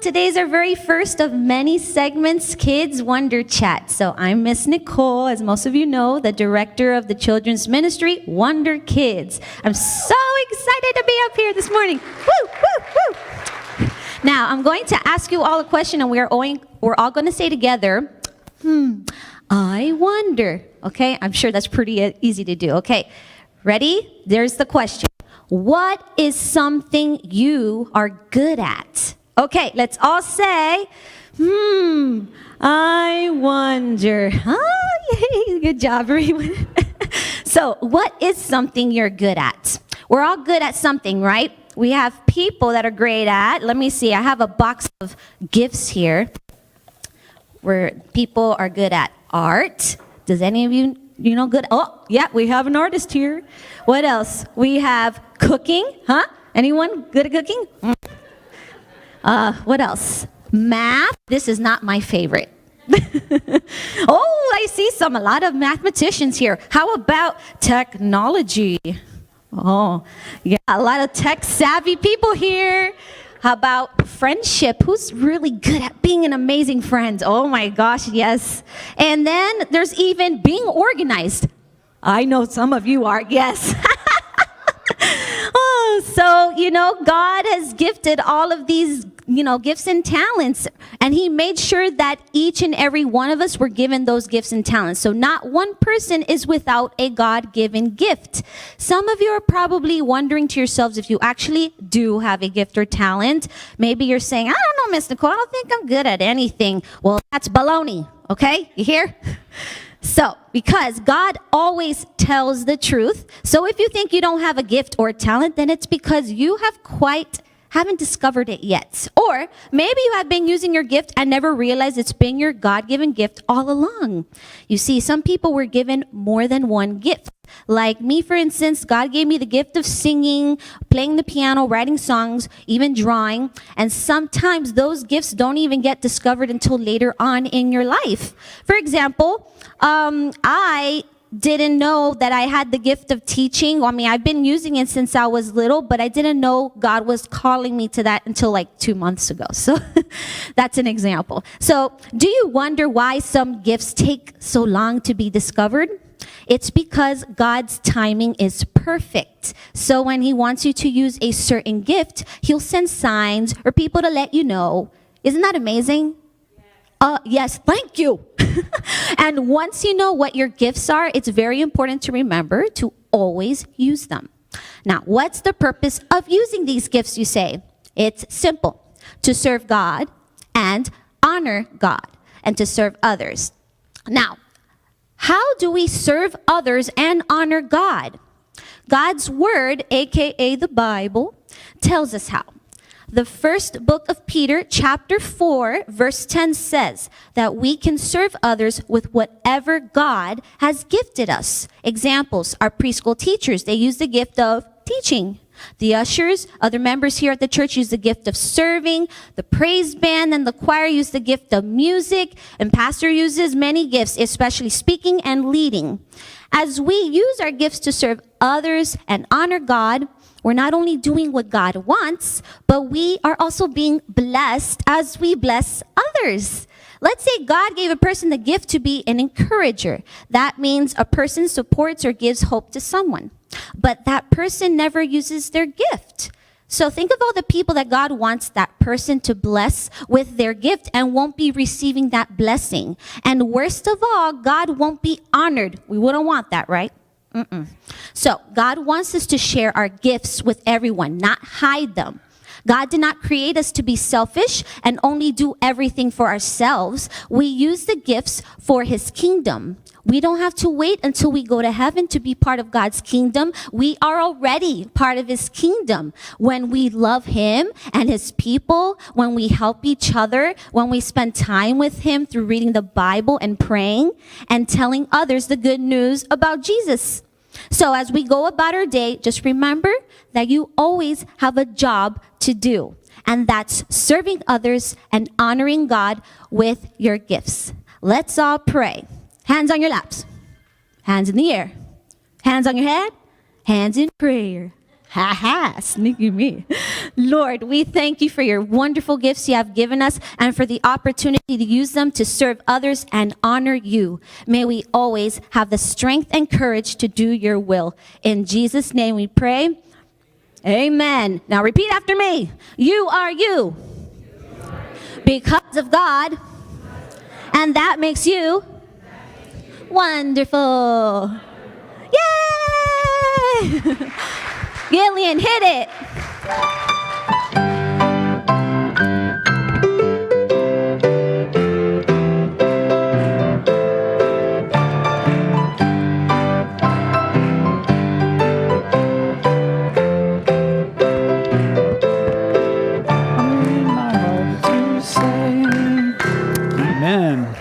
Today's our very first of many segments, Kidz Wonder Chat. So I'm Miss Nicole, as most of you know, the director of the children's ministry, Wonder Kidz. I'm so excited to be up here this morning. Woo, woo, woo. Now, I'm going to ask you all a question, and we're all going to say together, I wonder. Okay, I'm sure that's pretty easy to do. Okay, ready? There's the question. What is something you are good at? Okay, let's all say, I wonder. Oh, yay, good job, everyone. So, what is something you're good at? We're all good at something, right? We have people that are great at, let me see, I have a box of gifts here where people are good at art. Does any of you know good? Oh, yeah, we have an artist here. What else? We have cooking, huh? Anyone good at cooking? What else? Math. This is not my favorite. Oh, I see a lot of mathematicians here. How about technology? Oh, yeah, a lot of tech-savvy people here. How about friendship? Who's really good at being an amazing friend? Oh my gosh, yes. And then there's even being organized. I know some of you are, yes. So, God has gifted all of these, gifts and talents. And he made sure that each and every one of us were given those gifts and talents. So not one person is without a God-given gift. Some of you are probably wondering to yourselves if you actually do have a gift or talent. Maybe you're saying, I don't know, Miss Nicole, I don't think I'm good at anything. Well, that's baloney, okay? You hear? So, because God always tells the truth, so if you think you don't have a gift or talent, then it's because you haven't discovered it yet. Or maybe you have been using your gift and never realized it's been your God-given gift all along. You see, some people were given more than one gift. Like me, for instance, God gave me the gift of singing, playing the piano, writing songs, even drawing. And sometimes those gifts don't even get discovered until later on in your life. For example, I didn't know that I had the gift of teaching. I mean, I've been using it since I was little, but I didn't know God was calling me to that until like 2 months ago. So that's an example. So do you wonder why some gifts take so long to be discovered? It's because God's timing is perfect. So when he wants you to use a certain gift, he'll send signs or people to let you know. Isn't that amazing? Yes, thank you. And once you know what your gifts are, it's very important to remember to always use them. Now, what's the purpose of using these gifts, you say? It's simple. To serve God and honor God and to serve others. Now, how do we serve others and honor God? God's word, aka the Bible, tells us how. The first book of Peter, chapter 4, verse 10 says that we can serve others with whatever God has gifted us. Examples are preschool teachers. They use the gift of teaching. The ushers, other members here at the church, use the gift of serving. The praise band and the choir use the gift of music. And pastor uses many gifts, especially speaking and leading. As we use our gifts to serve others and honor God, we're not only doing what God wants, but we are also being blessed as we bless others. Let's say God gave a person the gift to be an encourager. That means a person supports or gives hope to someone. But that person never uses their gift. So think of all the people that God wants that person to bless with their gift and won't be receiving that blessing. And worst of all, God won't be honored. We wouldn't want that, right? So God wants us to share our gifts with everyone, not hide them. God did not create us to be selfish and only do everything for ourselves. We use the gifts for his kingdom. We don't have to wait until we go to heaven to be part of God's kingdom. We are already part of his kingdom. When we love him and his people, when we help each other, when we spend time with him through reading the Bible and praying and telling others the good news about Jesus. So as we go about our day, just remember that you always have a job to do. And that's serving others and honoring God with your gifts. Let's all pray. Hands on your laps. Hands in the air. Hands on your head. Hands in prayer. Ha ha, sneaky me. Lord, we thank you for your wonderful gifts you have given us and for the opportunity to use them to serve others and honor you. May we always have the strength and courage to do your will. In Jesus' name we pray. Amen. Now repeat after me. You are you because of God, and that makes you wonderful. Yay! Gillian, hit it.